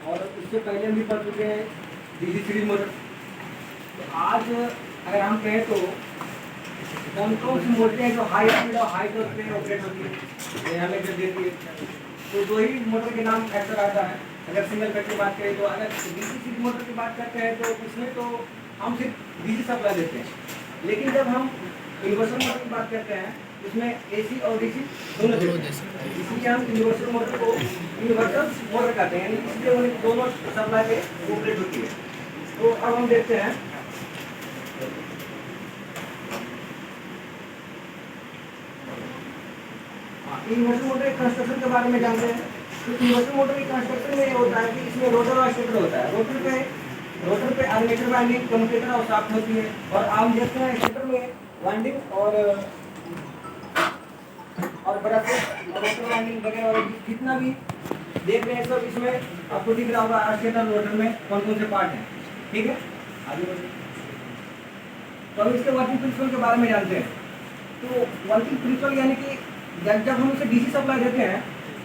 और उससे पहले हम भी पढ़ चुके हैं डीसी सीरीज मोटर। तो आज अगर हम कहें तो कौन कौन सी मोटरें हैं जो हाई स्पीड और हाई टॉर्क पे ऑपरेट होती है, हमें जो देती है, तो दो ही मोटर के नाम ऐसा आता है। अगर सिंगल फेज की बात करें तो अगर डीसी सीरीज मोटर की बात करते हैं तो उसमें तो हम सिर्फ डीसी सप्लाई देते हैं, लेकिन जब हम यूनिवर्सल मोटर की बात करते हैं उसमें एसी और डीसी दोनों देते हैं। इसलिए हम यूनिवर्सल मोटर को यूनिवर्सल मोटर कहते हैं, यानी इसलिए वो दोनों सप्लाई पे ऑपरेट होती है। तो अब हम देखते हैं यूनिवर्सल मोटर के कंस्ट्रक्शन के बारे में जानते हैं। तो यूनिवर्सल मोटर की कंस्ट्रक्शन में होता है कि इसमें रोटर और स्टेटर होता है। रोटर पे आर्मेचर वाइंडिंग, कम्यूटेटर और शाफ्ट होती है, और आप देखते हैं स्टेटर में वाइंडिंग और ब्रशेस, रोटर वाइंडिंग वगैरह जितना भी देख रहे हैं सब इसमें आपको दिख रहा होगा स्टेटर रोटर में कौन कौन से पार्ट हैं। ठीक है, आगे बढ़िए। तो अब इसके वर्किंग प्रिंसिपल के बारे में जानते हैं। तो वर्किंग प्रिंसिपल यानी कि जब हम इसे डीसी सप्लाई देते हैं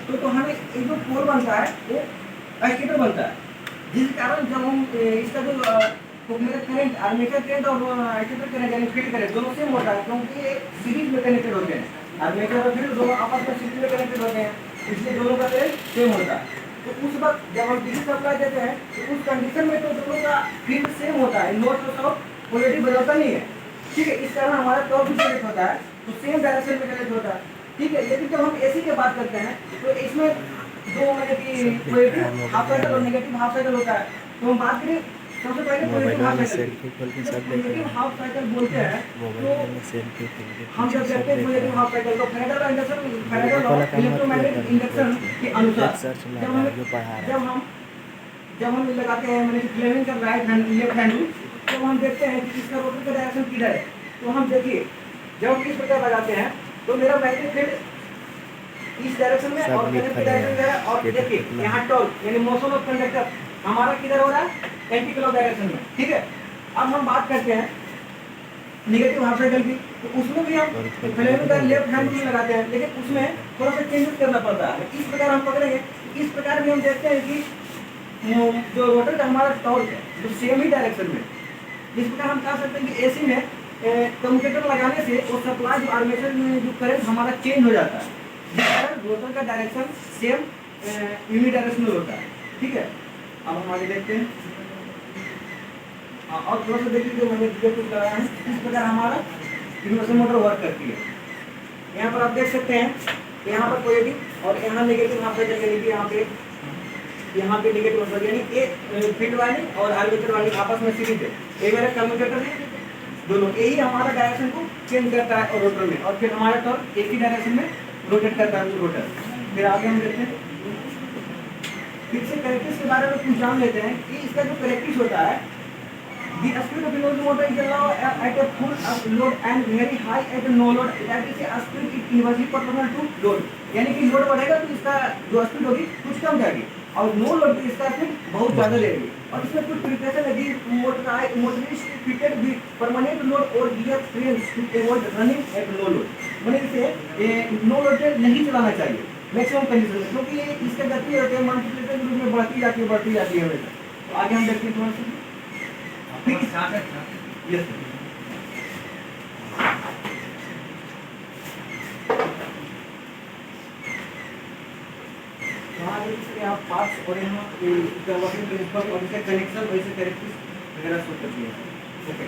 तो हमें एक जो पोल बनता है वो स्टेटर बनता है, जिस कारण जब हम इसका जो मेरा करंट आर्मेचर करंट और स्टेटर करंट यानी फील्ड करंट दोनों सेम होता है, क्योंकि ये सीरीज में कनेक्टेड होते हैं। आर्मेचर और फील्ड दोनों आपस में सीरीज में कनेक्टेड होते हैं, इसलिए दोनों का करंट सेम होता है। तो उस वक्त जब हम डीसी सप्लाई देते हैं तो उस कंडीशन में तो दोनों का फील्ड सेम होता है, नोट तो सब पोलैरिटी बदलता नहीं है। ठीक है, इस कारण हमारा टॉर्क भी कनेक्ट होता है, तो सेम डायरेक्शन में कनेक्ट होता है। ठीक है, लेकिन जब हम एसी की बात करते हैं तो इसमें दो मतलब कि पॉजिटिव हाफ साइकिल और नेगेटिव हाफ साइकिल होता है। तो हम बात करें सबसे पहले positive half cycle. Positive half cycle बोलते हैं तो हम जब देखते हैं पॉजिटिव हाफ साइकिल तो Faraday law induction, Faraday law electromagnetic induction के अनुसार जब हम लगाते हैं मतलब फ्लेमिंग का right hand left hand rule, तो हम देखते हैं कि इसका रोटर का डायरेक्शन किधर है। तो हम देखिए जब हम इस प्रकार लगाते हैं तो मेरा मैग्नेटिक फील्ड इस डायरेक्शन में और करंट की डायरेक्शन में है, और देखिए यहाँ टॉर्क यानी मोशन ऑफ कंडक्टर हमारा किधर हो रहा है, एंटी क्लॉक डायरेक्शन में। ठीक है, अब हम बात करते हैं नेगेटिव हाफ साइकिल की। तो उसमें भी हम फ्लेमिंग का लेफ्ट हैंड रूल लगाते हैं, लेकिन उसमें थोड़ा सा चेंजेस करना पड़ता है। इस प्रकार हम पकड़ेंगे, इस प्रकार भी हम देखते हैं कि जो रोटर का हमारा टॉर्क है जो सेम ही डायरेक्शन में। इस प्रकार हम कह सकते हैं कि एसी में कम्यूटेटर लगाने से वो सप्लाई जो आर्मेचर में जो करंट हमारा चेंज हो जाता है, जिस कारण रोटर का डायरेक्शन सेम यूनिडायरेक्शनल होता है। ठीक है, अब हम आगे देखते हैं और थोड़ा सा देखिए जो मैंने कुछ लगाया है, इस प्रकार हमारा यूनिवर्सल मोटर वर्क करती है। यहाँ पर आप देख सकते हैं यहाँ पर पॉजिटिव और यहाँ नेगेटिव हाफ साइकिल यानी कि यहाँ पे नेगेटिव हाफ साइकिल यानी एक फील्ड वाइंडिंग और आर्मेचर वाइंडिंग आपस में सीरीज है। ये मेरा कम्यूटेटर है, दोनों यही हमारा डायरेक्शन को चेंज करता है और रोटर में, और फिर हमारा टॉर्क एक ही डायरेक्शन में रोटेट करता है रोटर। फिर आगे हम देखते हैं फिर से कैरेक्टर्स के बारे में कुछ जान लेते हैं कि इसका जो कैरेक्टर्स होता है, the speed of the motor is allowed at a full load and very high at no load, that is a speed is inversely proportional to load। यानी कि लोड बढ़ेगा तो इसका जो स्पीड होगी कुछ कम जाएगी, और नो लोड पे इसका स्पीड बहुत ज़्यादा रहेगी। और इसमें कुछ प्रिकॉशन है कि motorist fitted with permanent load और gear frames to avoid running at no load. मैंने इसे नो लोड पे नहीं चलाना चाहिए मैक्सिमम कंडीशन में, क्योंकि ये इसके गति होती है मल्टीप्लिकेशन के रूप में बढ़ती जाती है हमेशा। तो आगे हम देखते हैं थोड़ा सा यस यहाँ पार्ट्स और यहाँ वर्किंग प्रिंसिपल और इसके कनेक्शन वैसे कैरेक्टरिस्टिक्स वगैरह शो करती है। ओके,